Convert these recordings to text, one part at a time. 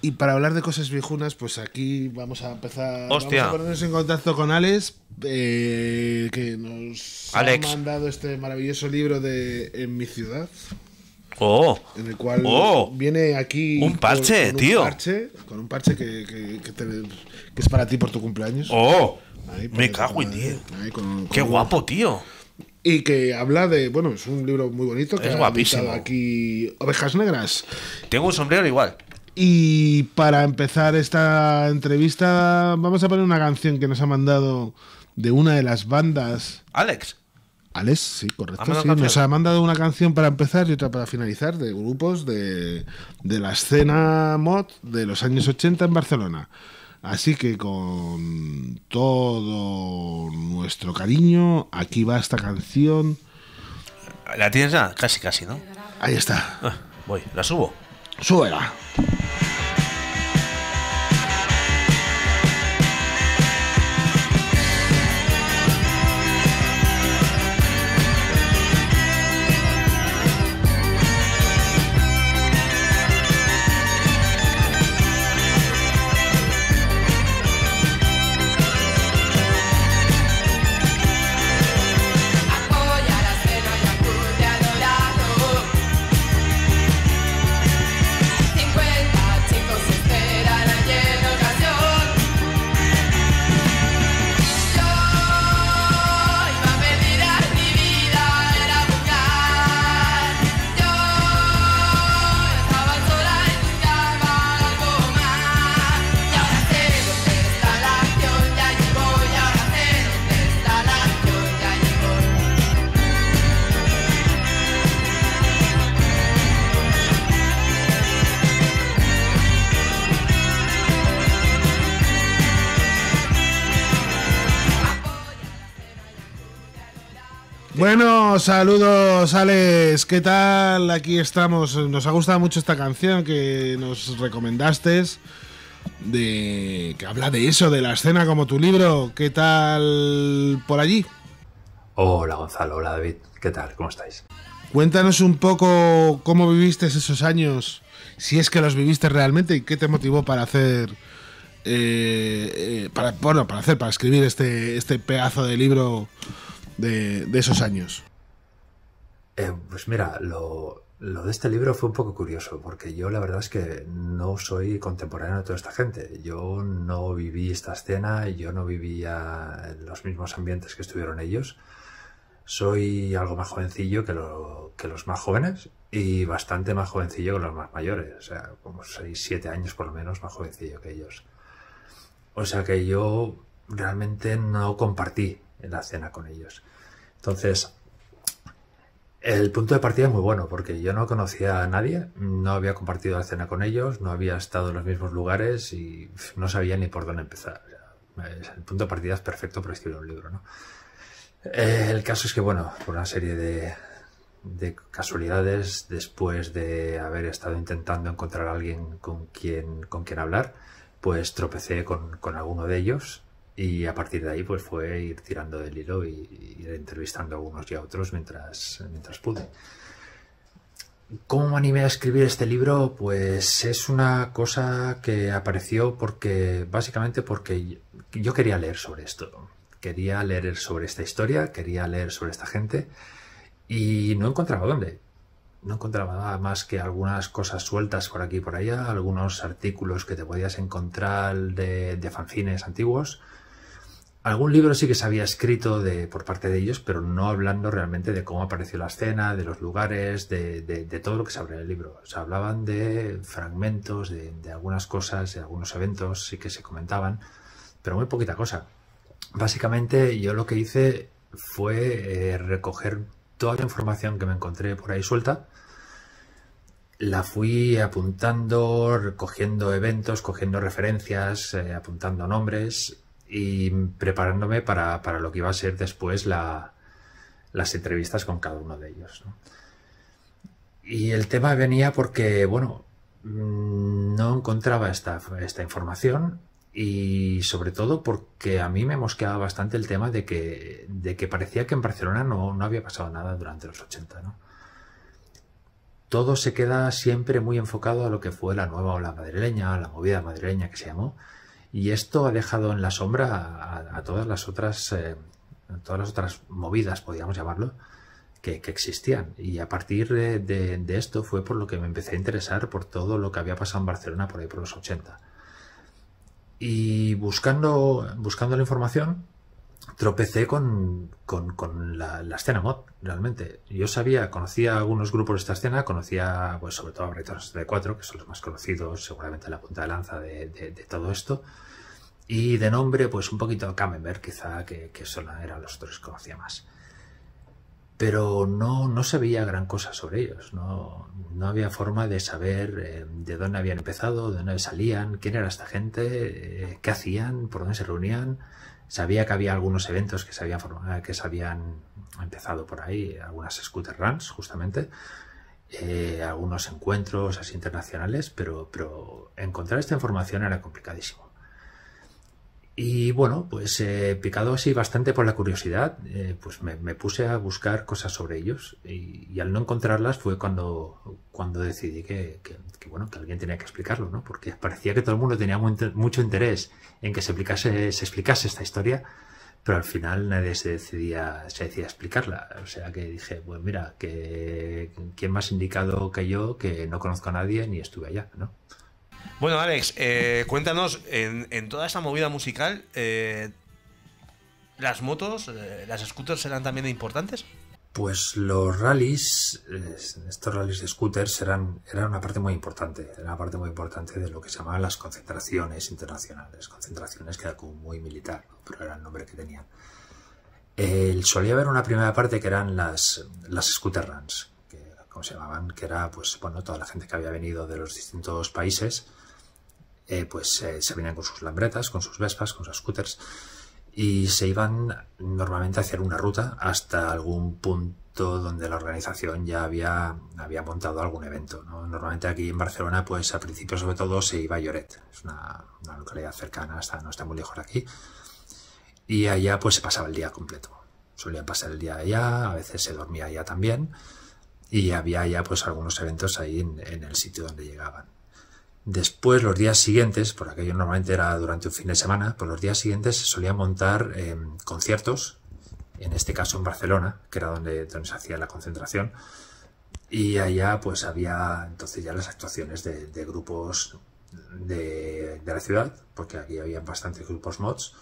Y para hablar de cosas viejunas, pues aquí vamos a empezar. Hostia. Vamos a ponernos en contacto con Alex, que nos ha mandado este maravilloso libro de En mi ciudad. Oh. En el cual viene aquí un parche, con tío. Con un parche que es para ti por tu cumpleaños. Oh. Ahí, Me cago en 10. Con Qué guapo, tío. Y que habla de, bueno, es un libro muy bonito. Que es ha guapísimo. Aquí Ovejas Negras. Tengo un sombrero igual. Y para empezar esta entrevista vamos a poner una canción que nos ha mandado de una de las bandas. Alex, sí, correcto. Sí, nos ha mandado una canción para empezar y otra para finalizar, de grupos de la escena mod de los años 80 en Barcelona. Así que con todo nuestro cariño, aquí va esta canción. ¿la tienes ya? Casi, casi, ¿no? Ahí está. Voy, la subo. Súbela. Bueno, saludos Alex, ¿qué tal? Aquí estamos, nos ha gustado mucho esta canción que nos recomendaste, que habla de eso, de la escena como tu libro. ¿Qué tal por allí? Hola Gonzalo, hola David, ¿qué tal? ¿Cómo estáis? Cuéntanos un poco cómo viviste esos años, si es que los viviste realmente, y qué te motivó para hacer, para escribir este pedazo de libro de esos años. Pues mira, lo de este libro fue un poco curioso, porque yo la verdad es que no soy contemporáneo de toda esta gente. Yo no viví esta escena, yo no vivía en los mismos ambientes que estuvieron ellos. Soy algo más jovencillo que los más jóvenes y bastante más jovencillo que los más mayores. O sea, como 6, 7 años por lo menos más jovencillo que ellos. O sea que yo realmente no compartí en la escena con ellos. Entonces, el punto de partida es muy bueno, porque yo no conocía a nadie, no había compartido la escena con ellos, no había estado en los mismos lugares y no sabía ni por dónde empezar. El punto de partida es perfecto para escribir un libro, ¿no? El caso es que, bueno, por una serie de casualidades, después de haber estado intentando encontrar a alguien con quien hablar, pues tropecé con alguno de ellos. Y a partir de ahí pues fue ir tirando del hilo y ir entrevistando a unos y a otros mientras pude. ¿Cómo me animé a escribir este libro? Pues es una cosa que apareció básicamente porque yo quería leer sobre esto. Quería leer sobre esta historia, quería leer sobre esta gente y no encontraba dónde. No encontraba nada más que algunas cosas sueltas por aquí y por allá, algunos artículos que te podías encontrar de fanzines antiguos. Algún libro sí que se había escrito por parte de ellos, pero no hablando realmente de cómo apareció la escena, de los lugares, de todo lo que se habla en el libro. Se hablaban de fragmentos, de algunas cosas, de algunos eventos, sí que se comentaban, pero muy poquita cosa. Básicamente yo lo que hice fue recoger toda la información que me encontré por ahí suelta, la fui apuntando, recogiendo eventos, cogiendo referencias, apuntando nombres y preparándome para lo que iba a ser después las entrevistas con cada uno de ellos, ¿no? Y el tema venía porque, bueno, no encontraba esta información y sobre todo porque a mí me mosqueaba bastante el tema de que parecía que en Barcelona no había pasado nada durante los 80, ¿no? todo se queda siempre muy enfocado a lo que fue la nueva ola madrileña, la movida madrileña que se llamó, y esto ha dejado en la sombra a todas las otras movidas, podríamos llamarlo, que existían. Y a partir de esto fue por lo que me empecé a interesar por todo lo que había pasado en Barcelona por ahí por los 80. Y buscando la información, tropecé con la escena mod, realmente. Yo conocía algunos grupos de esta escena, conocía pues sobre todo a Brighton 64, que son los más conocidos, seguramente la punta de lanza de todo esto. Y de nombre, pues un poquito Camembert, quizá, que solo eran los otros que conocía más. Pero no se veía gran cosa sobre ellos, no había forma de saber de dónde habían empezado, de dónde salían, quién era esta gente, qué hacían, por dónde se reunían. Sabía que había algunos eventos que se habían empezado por ahí, algunas scooter runs, justamente, algunos encuentros así internacionales, pero encontrar esta información era complicadísimo. Y bueno, pues picado así bastante por la curiosidad, pues me puse a buscar cosas sobre ellos y al no encontrarlas fue cuando decidí que alguien tenía que explicarlo, ¿no? Porque parecía que todo el mundo tenía mucho interés en que se explicase esta historia, pero al final nadie se decía explicarla. O sea que dije, pues mira, que quién más indicado que yo, que no conozco a nadie ni estuve allá, ¿no? Bueno, Alex, cuéntanos, en toda esta movida musical, ¿las motos, las scooters eran también importantes? Pues los rallies, estos rallies de scooters eran una parte muy importante, de lo que se llamaban las concentraciones internacionales, concentraciones que era como muy militar, ¿no? Pero era el nombre que tenían. Solía haber una primera parte que eran las scooter runs, como se llamaban, que era pues bueno, toda la gente que había venido de los distintos países, se venían con sus lambretas, con sus Vespas, con sus scooters, y se iban normalmente a hacer una ruta hasta algún punto donde la organización ya había montado algún evento, ¿no? Normalmente aquí en Barcelona, pues al principio sobre todo se iba a Lloret, es una localidad cercana, no está muy lejos de aquí, y allá pues se pasaba el día completo. Solían pasar el día allá, a veces se dormía allá también, y había ya pues algunos eventos ahí en el sitio donde llegaban. Después, los días siguientes, por aquello normalmente era durante un fin de semana, pues los días siguientes se solían montar conciertos, en este caso en Barcelona, que era donde se hacía la concentración, y allá pues había entonces ya las actuaciones de grupos de la ciudad, porque aquí había bastantes grupos mods,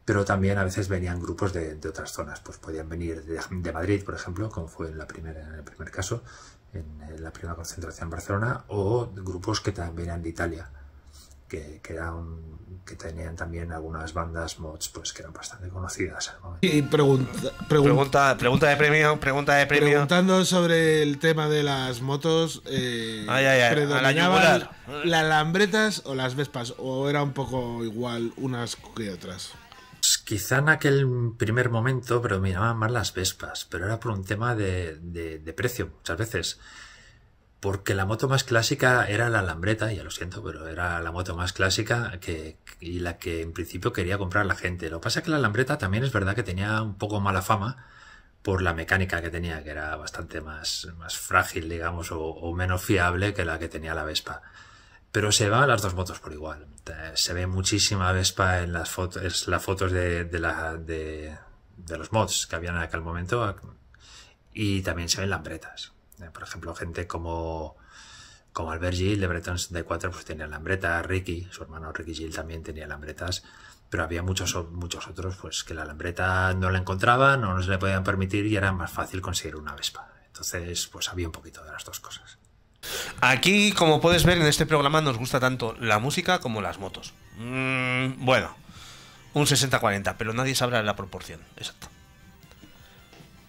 pero también a veces venían grupos de otras zonas, pues podían venir de Madrid, por ejemplo, como fue en el primer caso, en la primera concentración en Barcelona, o grupos que también venían de Italia, que tenían también algunas bandas mods pues que eran bastante conocidas. Y Pregunta de premio. Preguntando sobre el tema de las motos, ¿predominaban las lambretas o las Vespas? ¿O era un poco igual unas que otras? Quizá en aquel primer momento predominaban más las Vespas, pero era por un tema de precio muchas veces. Porque la moto más clásica era la Lambretta, ya lo siento, pero era la moto más clásica y la que en principio quería comprar la gente. Lo que pasa es que la Lambretta también es verdad que tenía un poco mala fama por la mecánica que tenía, que era bastante más frágil, digamos, o menos fiable que la que tenía la Vespa. Pero se van las dos motos por igual. Se ve muchísima Vespa en las fotos de los mods que habían en aquel momento, y también se ven Lambretas. Por ejemplo, gente como Albert Gil de Brighton 64 pues tenía Lambretta, Ricky, su hermano Ricky Gil también tenía Lambretas, pero había muchos otros pues que la Lambretta no la encontraban o no se le podían permitir y era más fácil conseguir una Vespa. Entonces pues había un poquito de las dos cosas. Aquí, como puedes ver, en este programa nos gusta tanto la música como las motos. Bueno, un 60-40, pero nadie sabrá la proporción exacta.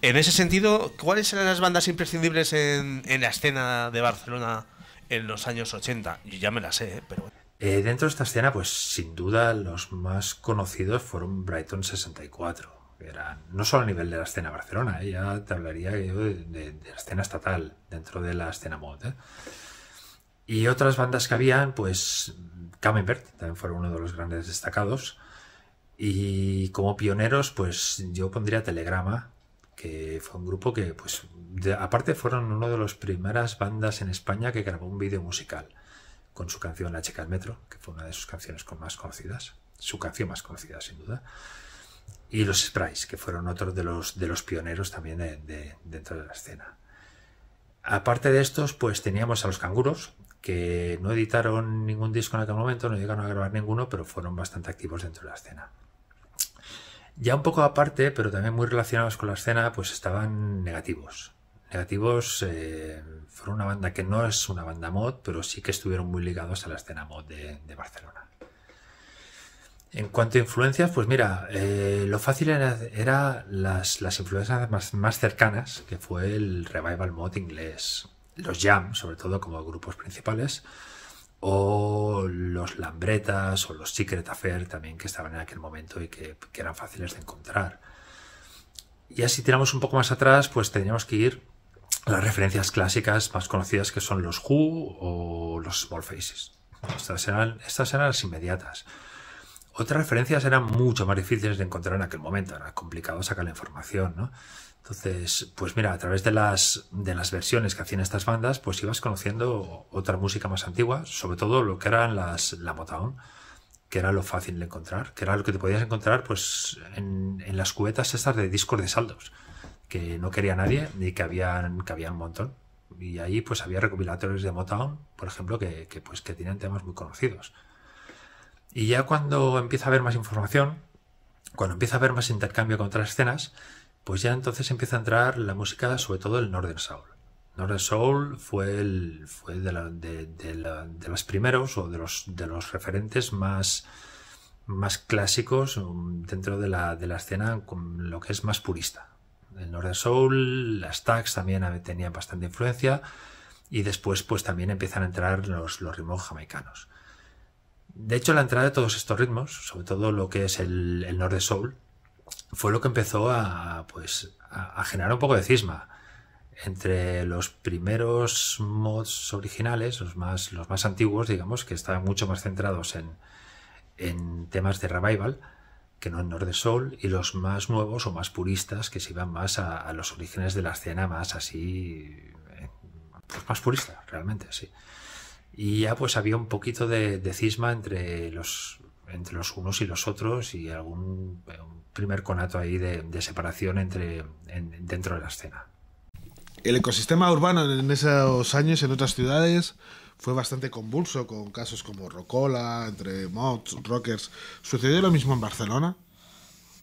En ese sentido, ¿cuáles eran las bandas imprescindibles en la escena de Barcelona en los años 80? Yo ya me las sé, pero... Dentro de esta escena, pues sin duda los más conocidos fueron Brighton 64. Que eran, no solo a nivel de la escena Barcelona, ya te hablaría yo de la escena estatal dentro de la escena mod. Y otras bandas que habían, pues Camembert también fueron uno de los grandes destacados. Y como pioneros, pues yo pondría Telegrama, que fue un grupo que, pues, aparte fueron una de las primeras bandas en España que grabó un vídeo musical con su canción La chica del metro, que fue una de sus canciones más conocidas, su canción más conocida sin duda, y los Sprays, que fueron otros de los pioneros también dentro de la escena. Aparte de estos, pues teníamos a los Canguros, que no editaron ningún disco en aquel momento, no llegaron a grabar ninguno, pero fueron bastante activos dentro de la escena. Ya un poco aparte, pero también muy relacionados con la escena, pues estaban Negativos. Negativos fueron una banda que no es una banda mod, pero sí que estuvieron muy ligados a la escena mod de Barcelona. En cuanto a influencias, pues mira, lo fácil era las influencias más cercanas, que fue el revival mod inglés, los Jam, sobre todo como grupos principales, o los Lambretas o los Secret Affair también, que estaban en aquel momento y que eran fáciles de encontrar. Y así tiramos un poco más atrás, pues teníamos que ir a las referencias clásicas más conocidas, que son los Who o los Small Faces. Estas eran las inmediatas. Otras referencias eran mucho más difíciles de encontrar en aquel momento, era complicado sacar la información, ¿no? Entonces, pues mira, a través de las versiones que hacían estas bandas, pues ibas conociendo otra música más antigua, sobre todo lo que eran la Motown, que era lo fácil de encontrar, que era lo que te podías encontrar pues en las cubetas estas de discos de saldos, que no quería nadie y que habían un montón. Y ahí pues había recopilatorios de Motown, por ejemplo, que tenían temas muy conocidos. Y ya cuando empieza a haber más información, cuando empieza a haber más intercambio con otras escenas, pues ya entonces empieza a entrar la música, sobre todo el Northern Soul. Northern Soul fue de los primeros o de los referentes más clásicos dentro de la escena, con lo que es más purista. El Northern Soul, las Stax también tenían bastante influencia, y después pues también empiezan a entrar los ritmos jamaicanos. De hecho, la entrada de todos estos ritmos, sobre todo lo que es el Northern Soul, fue lo que empezó a generar un poco de cisma entre los primeros mods originales, los más antiguos, digamos, que estaban mucho más centrados en temas de revival que no en Northern Soul, y los más nuevos o más puristas, que se iban más a los orígenes de la escena, más así, pues más purista, realmente, sí. Y ya pues había un poquito de cisma entre los unos y los otros, y un primer conato ahí de separación dentro de la escena. El ecosistema urbano en esos años en otras ciudades fue bastante convulso, con casos como Rocola, entre mods, rockers. ¿Sucedió lo mismo en Barcelona?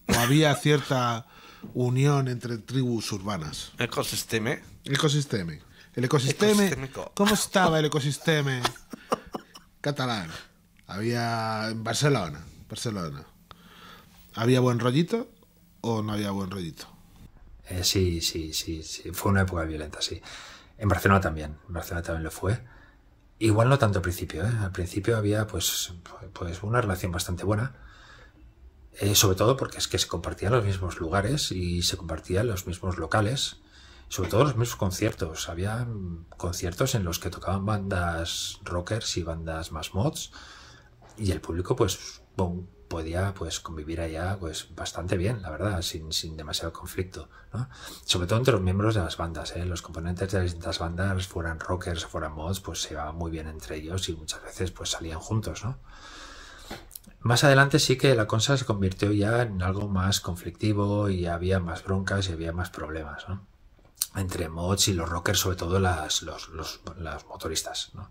¿O había cierta unión entre tribus urbanas? Ecosistema. El ecosistema. ¿Cómo estaba el ecosistema catalán? Había en Barcelona. ¿Había buen rollito o no había buen rollito? Sí. Fue una época violenta, sí. En Barcelona también lo fue. Igual no tanto al principio, ¿eh? Al principio había pues una relación bastante buena. Sobre todo porque es que se compartían los mismos lugares y se compartían los mismos locales. Sobre todo los mismos conciertos. Había conciertos en los que tocaban bandas rockers y bandas más mods. Y el público pues podía pues convivir allá pues bastante bien, la verdad, sin demasiado conflicto, ¿no? Sobre todo entre los miembros de las bandas, ¿eh? Los componentes de las distintas bandas, fueran rockers o fueran mods, pues se llevaban muy bien entre ellos y muchas veces pues salían juntos, ¿no? Más adelante sí que la cosa se convirtió ya en algo más conflictivo y había más broncas y había más problemas, ¿no? Entre mods y los rockers, sobre todo los motoristas, ¿no?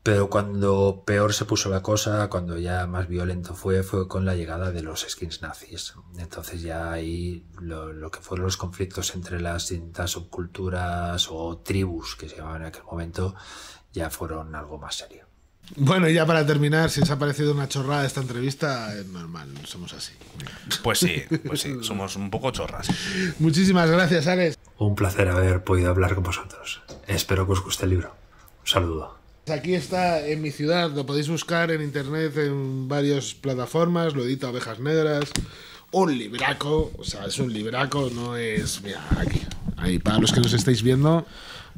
Pero cuando peor se puso la cosa, cuando ya más violento fue con la llegada de los skins nazis. Entonces ya ahí lo que fueron los conflictos entre las distintas subculturas o tribus que se llamaban en aquel momento ya fueron algo más serio. Bueno, y ya para terminar, si os ha parecido una chorrada esta entrevista, es normal, somos así. Pues sí, somos un poco chorras. Muchísimas gracias, Alex. Un placer haber podido hablar con vosotros. Espero que os guste el libro. Un saludo. Aquí está en mi ciudad, lo podéis buscar en internet en varias plataformas, lo edita Ovejas Negras. Un libraco, o sea, es un libraco, no es... Mira, aquí, ahí, para los que nos estáis viendo,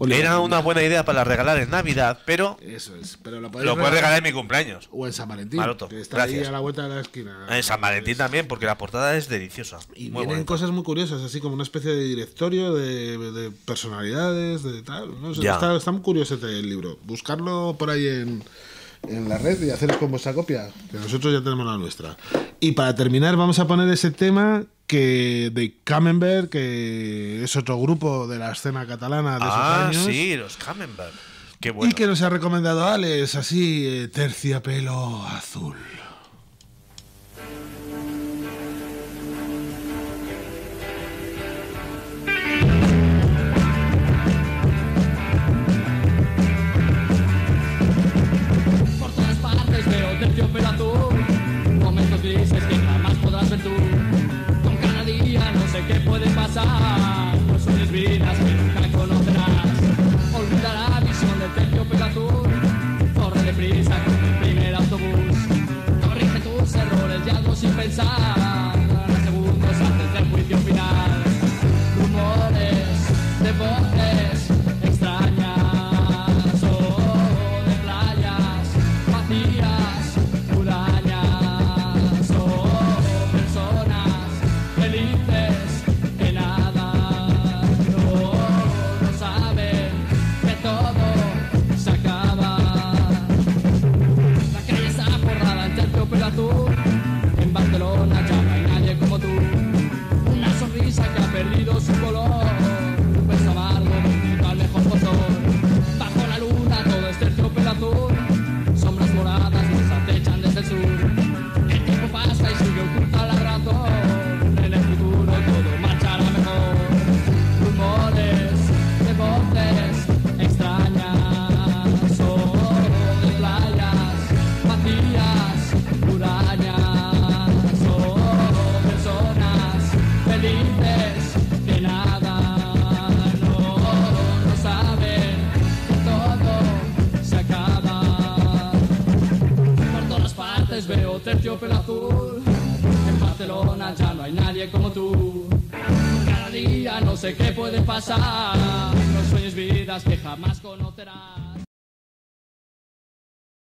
Era una buena idea para regalar en Navidad, pero eso es, pero lo puedes regalar en mi cumpleaños. O en San Valentín, Maroto, que está gracias. ahí a la vuelta de la esquina. En San Valentín también, porque la portada es deliciosa. Y muy vienen cosas muy curiosas, así como una especie de directorio de personalidades, de tal. No sé, está muy curioso este libro. Buscarlo por ahí en la red y hacer con vuestra copia, que nosotros ya tenemos la nuestra. Y para terminar vamos a poner ese tema de Camembert, que es otro grupo de la escena catalana de esos años. Ah, sí, los Camembert. Qué bueno. Y que nos ha recomendado Alex, así, Terciopelo Azul. Por todas partes veo terciopelo azul, momentos grises que jamás podrás ver tú. Con cada día no sé qué puede pasar, no son vidas que nunca conocerás. Olvida la visión del terciopelo azul, corre deprisa con el primer autobús. Corrige tus errores y hazlo sin pensar, segundos antes del juicio final. Rumores de voces extrañas o de playas vacías, hurañas o personas felices que nada no saben que todo se acaba. La calle está forrada en terciopelo azul, en Barcelona ya no hay nadie como tú. Una sonrisa que ha perdido su color, un beso amargo vendido al mejor postor. Bajo la luna todo es terciopelo azul, sombras moradas nos acechan desde el sur. El tiempo pasa y sigue oculta la razón, en el futuro todo marchará mejor. Rumores de voces extrañas o de playas vacías, hurañas o personas felices que nada no saben que todo se acaba. Por todas partes veo terciopelo azul, en Barcelona ya no hay nadie como tú. Cada día no sé qué puede pasar, no sueñes vidas que jamás conocerás.